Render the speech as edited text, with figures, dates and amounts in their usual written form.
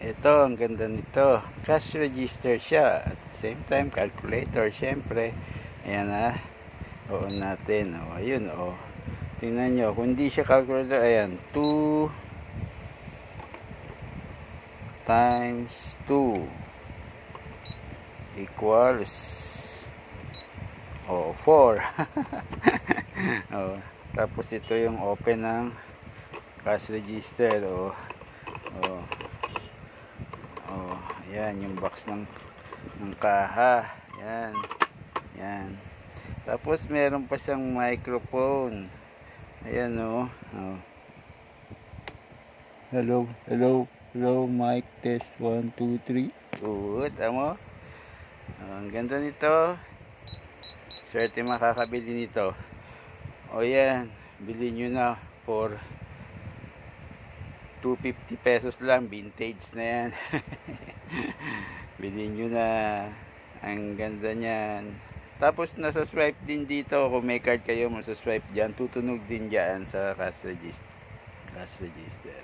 Ito, ang ganda nito. Cash register siya. At the same time, calculator, syempre. Ayan na. On natin. O, ayun, o. Tingnan nyo. Kung hindi siya calculator, ayan. 2 times 2 equals 4. Tapos ito yung open ng cash register. Yan yung box ng kaha. Yan. Tapos meron pa siyang microphone. Ayan Hello, mic test 1 2 3. Good, amo. Ang ganda nito. Swerte makakabili nito. Yan, bili nyo na for 250 pesos lang, vintage na yan. Bilhin nyo na. Ang ganda nyan. Tapos nasa swipe din dito. Kung may card kayo, masaswipe dyan. Tutunog din dyan sa cash register.